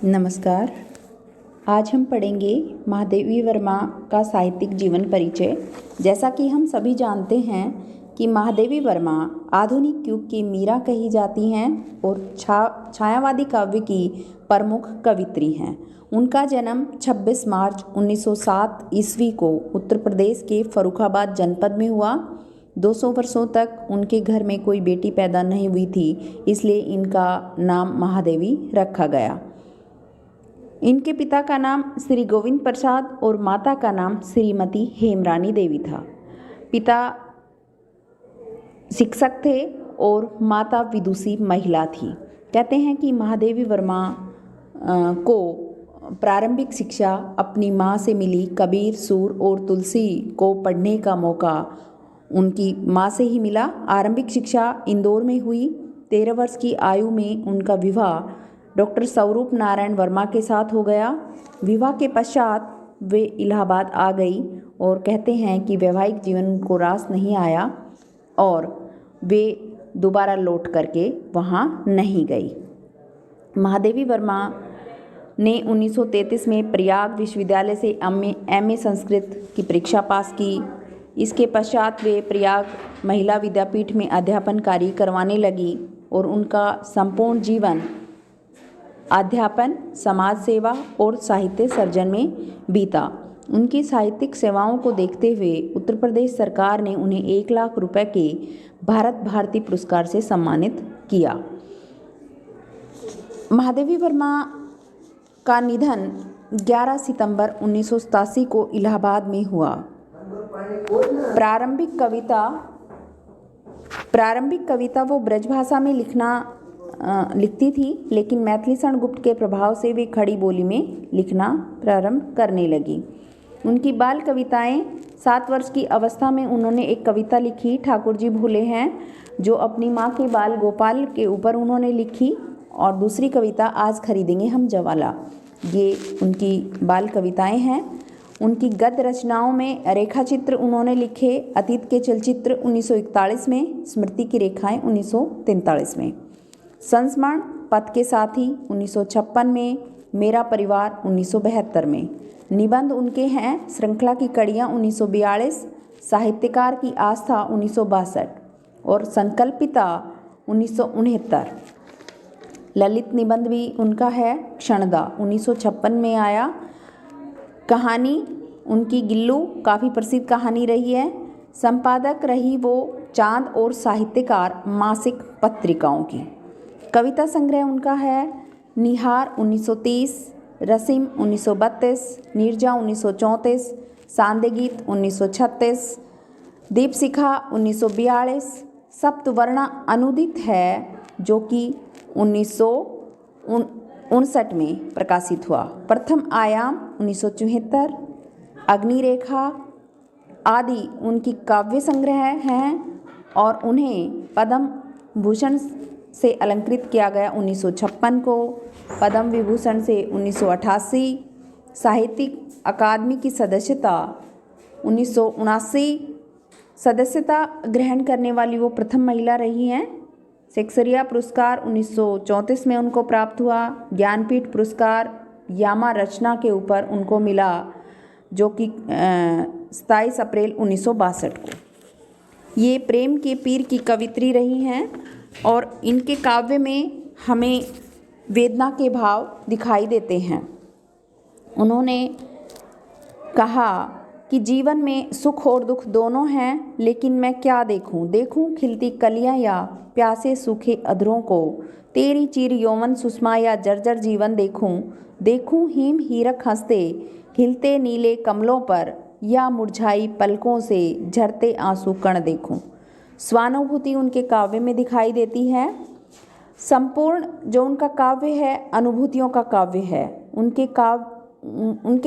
नमस्कार। आज हम पढ़ेंगे महादेवी वर्मा का साहित्यिक जीवन परिचय। जैसा कि हम सभी जानते हैं कि महादेवी वर्मा आधुनिक युग की मीरा कही जाती हैं और छायावादी काव्य की प्रमुख कवित्री हैं। उनका जन्म 26 मार्च 1907 ईस्वी को उत्तर प्रदेश के फर्रुखाबाद जनपद में हुआ। 200 वर्षों तक उनके घर में कोई बेटी पैदा नहीं हुई थी, इसलिए इनका नाम महादेवी रखा गया। इनके पिता का नाम श्री गोविंद प्रसाद और माता का नाम श्रीमती हेमरानी देवी था। पिता शिक्षक थे और माता विदुषी महिला थी। कहते हैं कि महादेवी वर्मा को प्रारंभिक शिक्षा अपनी माँ से मिली। कबीर, सूर और तुलसी को पढ़ने का मौका उनकी माँ से ही मिला। आरंभिक शिक्षा इंदौर में हुई। 13 वर्ष की आयु में उनका विवाह डॉक्टर स्वरूप नारायण वर्मा के साथ हो गया। विवाह के पश्चात वे इलाहाबाद आ गई और कहते हैं कि वैवाहिक जीवन को रास नहीं आया और वे दोबारा लौट करके वहाँ नहीं गई। महादेवी वर्मा ने 1933 में प्रयाग विश्वविद्यालय से एमए संस्कृत की परीक्षा पास की। इसके पश्चात वे प्रयाग महिला विद्यापीठ में अध्यापन कार्य करवाने लगी और उनका संपूर्ण जीवन अध्यापन, समाज सेवा और साहित्य सर्जन में बीता। उनकी साहित्यिक सेवाओं को देखते हुए उत्तर प्रदेश सरकार ने उन्हें 1 लाख रुपए के भारत भारती पुरस्कार से सम्मानित किया। महादेवी वर्मा का निधन 11 सितंबर 1987 को इलाहाबाद में हुआ। प्रारंभिक कविता वो ब्रजभाषा में लिखती थी, लेकिन मैथिली शरण गुप्त के प्रभाव से वे खड़ी बोली में लिखना प्रारंभ करने लगी। उनकी बाल कविताएं 7 वर्ष की अवस्था में उन्होंने एक कविता लिखी, ठाकुर जी भूले हैं, जो अपनी माँ के बाल गोपाल के ऊपर उन्होंने लिखी, और दूसरी कविता आज खरीदेंगे हम जवाला। ये उनकी बाल कविताएं हैं। उनकी गद्य रचनाओं में रेखा चित्र उन्होंने लिखे। अतीत के चलचित्र 1941 में, स्मृति की रेखाएं 1943 में, संस्मरण पथ के साथी 1956 में, मेरा परिवार 1972 में। निबंध उनके हैं श्रृंखला की कड़ियाँ 1942, साहित्यकार की आस्था 1962 और संकल्पिता 1969। ललित निबंध भी उनका है, क्षणदा 1956 में आया। कहानी उनकी गिल्लू काफ़ी प्रसिद्ध कहानी रही है। संपादक रही वो चांद और साहित्यकार मासिक पत्रिकाओं की। कविता संग्रह उनका है निहार 1930, रसीम 1932, नीरजा 1934, सांदे गीत 1936, दीपशिखा 1942, सप्तवर्णा अनुदित है जो कि 1959 में प्रकाशित हुआ। प्रथम आयाम 1974, अग्निरेखा आदि उनकी काव्य संग्रह हैं और उन्हें पद्म भूषण से अलंकृत किया गया 1956 को, पद्म विभूषण से 1988, साहित्यिक अकादमी की सदस्यता 1979, सदस्यता ग्रहण करने वाली वो प्रथम महिला रही हैं। शेक्सपियर पुरस्कार 1934 में उनको प्राप्त हुआ। ज्ञानपीठ पुरस्कार यामा रचना के ऊपर उनको मिला, जो कि 27 अप्रैल 1962 को। ये प्रेम के पीर की कवित्री रही हैं और इनके काव्य में हमें वेदना के भाव दिखाई देते हैं। उन्होंने कहा कि जीवन में सुख और दुख दोनों हैं, लेकिन मैं क्या देखूं खिलती कलियां या प्यासे सूखे अधरों को, तेरी चीर यौवन सुषमा या जर्जर जीवन देखूं हिम हीरक हंसते खिलते नीले कमलों पर, या मुरझाई पलकों से झरते आंसू कण देखूं। स्वानुभूति उनके काव्य में दिखाई देती है। संपूर्ण जो उनका काव्य है अनुभूतियों का काव्य है। उनके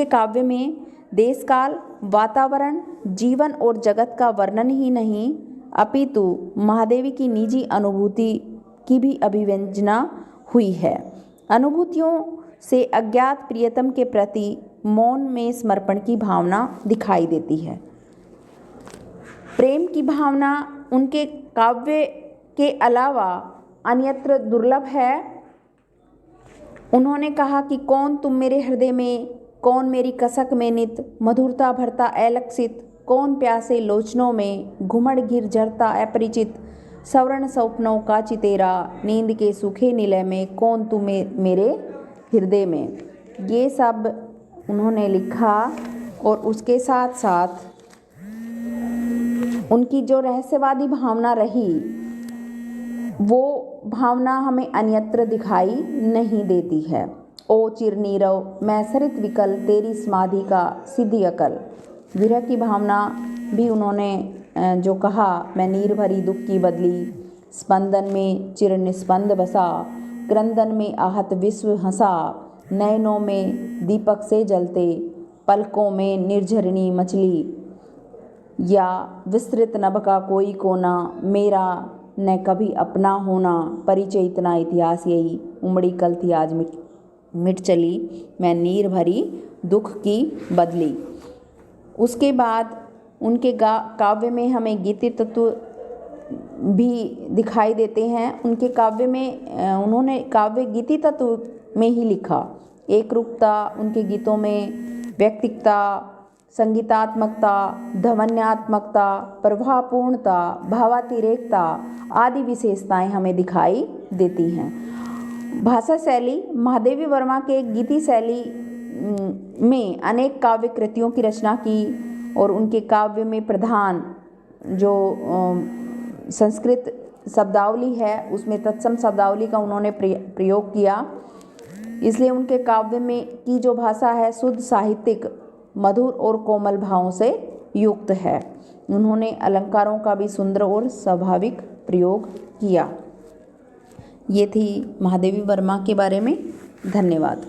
काव्य में देश काल, वातावरण, जीवन और जगत का वर्णन ही नहीं, अपितु महादेवी की निजी अनुभूति की भी अभिव्यंजना हुई है। अनुभूतियों से अज्ञात प्रियतम के प्रति मौन में समर्पण की भावना दिखाई देती है। प्रेम की भावना उनके काव्य के अलावा अन्यत्र दुर्लभ है। उन्होंने कहा कि कौन तुम मेरे हृदय में, कौन मेरी कसक में नित, मधुरता भरता अलक्षित, कौन प्यासे लोचनों में, घुमड़ घिर झरता अपरिचित, सवर्ण स्वप्नों का चितेरा, नींद के सूखे निलय में, कौन तुम मेरे हृदय में। ये सब उन्होंने लिखा और उसके साथ साथ उनकी जो रहस्यवादी भावना रही वो भावना हमें अन्यत्र दिखाई नहीं देती है। ओ चिर नीरव मैं सरित विकल, तेरी समाधि का सिद्धि अकल। विरह की भावना भी उन्होंने जो कहा, मैं नीर भरी दुख की बदली, स्पंदन में चिर निस्पंद बसा, क्रंदन में आहत विश्व हंसा, नयनों में दीपक से जलते, पलकों में निर्झरणी मछली, या विस्तृत नभ का कोई कोना, मेरा न कभी अपना होना, परिचय इतना इतिहास यही, उमड़ी कल थी आज मिट चली, मैं नीर भरी दुख की बदली। उसके बाद उनके काव्य में हमें गीति तत्व भी दिखाई देते हैं। उनके काव्य में उन्होंने काव्य गीति तत्व में ही लिखा। एक रूपता उनके गीतों में, व्यक्तिकता, संगीतात्मकता, ध्वन्यात्मकता, प्रभावपूर्णता, भावातिरेकता आदि विशेषताएं हमें दिखाई देती हैं। भाषा शैली, महादेवी वर्मा के गीति शैली में अनेक काव्य कृतियों की रचना की और उनके काव्य में प्रधान जो संस्कृत शब्दावली है उसमें तत्सम शब्दावली का उन्होंने प्रयोग किया। इसलिए उनके काव्य में की जो भाषा है शुद्ध साहित्यिक, मधुर और कोमल भावों से युक्त है। उन्होंने अलंकारों का भी सुंदर और स्वाभाविक प्रयोग किया। ये थी महादेवी वर्मा के बारे में। धन्यवाद।